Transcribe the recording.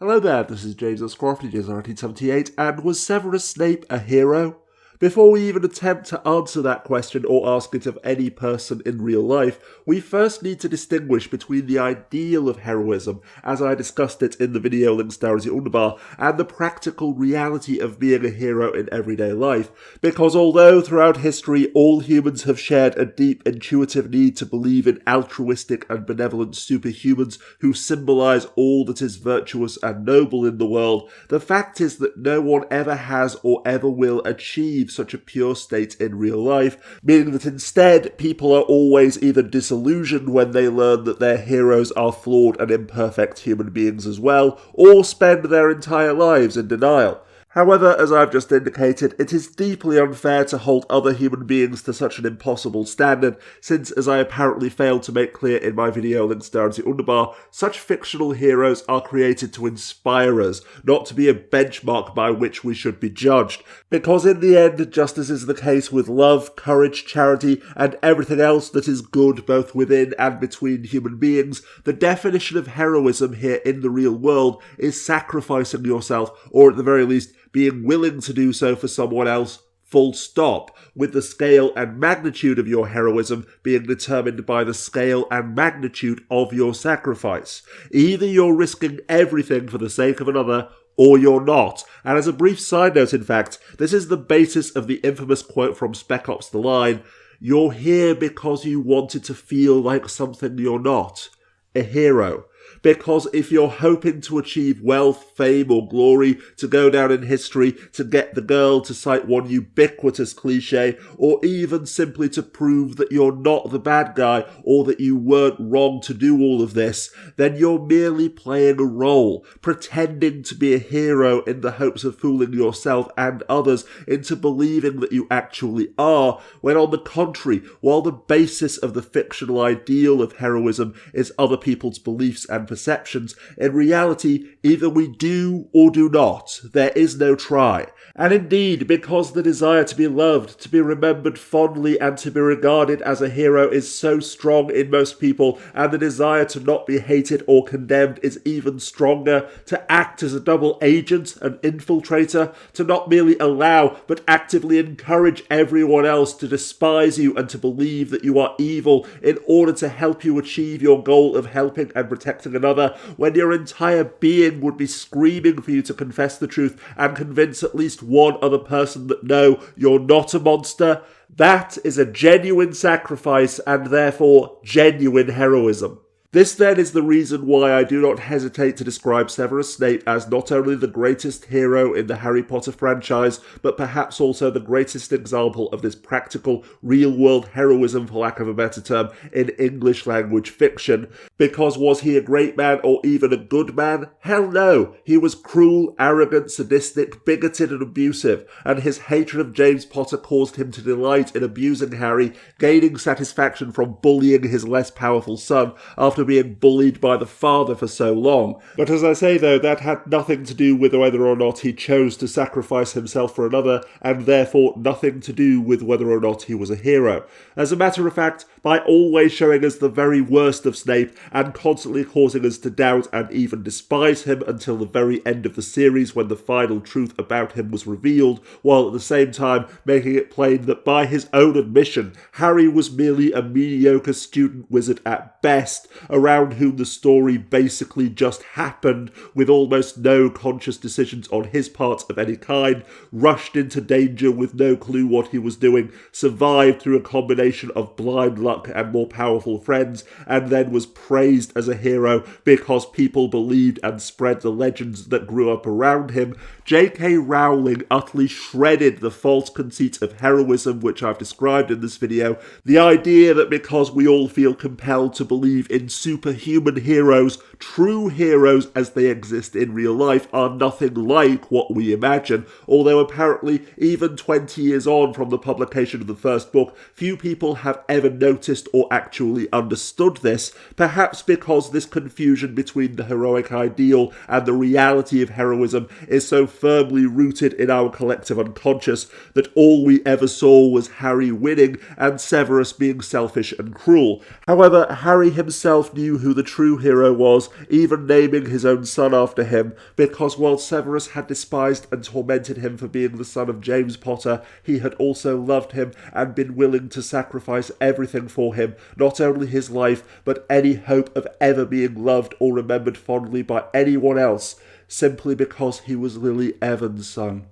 Hello there, this is James Scrofty, 1978, and was Severus Snape a hero? Before we even attempt to answer that question or ask it of any person in real life, we first need to distinguish between the ideal of heroism, as I discussed it in the video links down as the underbar, and the practical reality of being a hero in everyday life. Because although throughout history all humans have shared a deep intuitive need to believe in altruistic and benevolent superhumans who symbolise all that is virtuous and noble in the world, the fact is that no one ever has or ever will achieve such a pure state in real life, meaning that instead people are always either disillusioned when they learn that their heroes are flawed and imperfect human beings as well, or spend their entire lives in denial. However, as I've just indicated, it is deeply unfair to hold other human beings to such an impossible standard, since, as I apparently failed to make clear in my video links down to the underbar, such fictional heroes are created to inspire us, not to be a benchmark by which we should be judged. Because in the end, just as is the case with love, courage, charity, and everything else that is good both within and between human beings, the definition of heroism here in the real world is sacrificing yourself, or at the very least, being willing to do so for someone else, full stop, with the scale and magnitude of your heroism being determined by the scale and magnitude of your sacrifice. Either you're risking everything for the sake of another, or you're not. And as a brief side note, in fact, this is the basis of the infamous quote from Spec Ops: The Line, "You're here because you wanted to feel like something you're not, a hero." Because if you're hoping to achieve wealth, fame, or glory, to go down in history, to get the girl, to cite one ubiquitous cliche, or even simply to prove that you're not the bad guy, or that you weren't wrong to do all of this, then you're merely playing a role, pretending to be a hero in the hopes of fooling yourself and others into believing that you actually are, when on the contrary, while the basis of the fictional ideal of heroism is other people's beliefs and perceptions, in reality, either we do or do not. There is no try. And indeed, because the desire to be loved, to be remembered fondly, and to be regarded as a hero is so strong in most people, and the desire to not be hated or condemned is even stronger, to act as a double agent, an infiltrator, to not merely allow, but actively encourage everyone else to despise you and to believe that you are evil in order to help you achieve your goal of helping and protecting another, when your entire being would be screaming for you to confess the truth and convince at least one other person that no, you're not a monster. That is a genuine sacrifice and therefore genuine heroism. This then is the reason why I do not hesitate to describe Severus Snape as not only the greatest hero in the Harry Potter franchise, but perhaps also the greatest example of this practical, real-world heroism, for lack of a better term, in English language fiction. Because was he a great man or even a good man? Hell no! He was cruel, arrogant, sadistic, bigoted and abusive, and his hatred of James Potter caused him to delight in abusing Harry, gaining satisfaction from bullying his less powerful son after being bullied by the father for so long. But as I say though, that had nothing to do with whether or not he chose to sacrifice himself for another, and therefore nothing to do with whether or not he was a hero. As a matter of fact, by always showing us the very worst of Snape and constantly causing us to doubt and even despise him until the very end of the series when the final truth about him was revealed, while at the same time making it plain that by his own admission, Harry was merely a mediocre student wizard at best, around whom the story basically just happened, with almost no conscious decisions on his part of any kind, rushed into danger with no clue what he was doing, survived through a combination of blind luck and more powerful friends, and then was praised as a hero because people believed and spread the legends that grew up around him. J.K. Rowling utterly shredded the false conceit of heroism which I've described in this video, the idea that because we all feel compelled to believe in superhuman heroes, true heroes as they exist in real life are nothing like what we imagine, although apparently even 20 years on from the publication of the first book, few people have ever noticed or actually understood this. Perhaps perhaps because this confusion between the heroic ideal and the reality of heroism is so firmly rooted in our collective unconscious that all we ever saw was Harry winning and Severus being selfish and cruel. However, Harry himself knew who the true hero was, even naming his own son after him, because while Severus had despised and tormented him for being the son of James Potter, he had also loved him and been willing to sacrifice everything for him, not only his life, but any hope of ever being loved or remembered fondly by anyone else, simply because he was Lily Evans' son.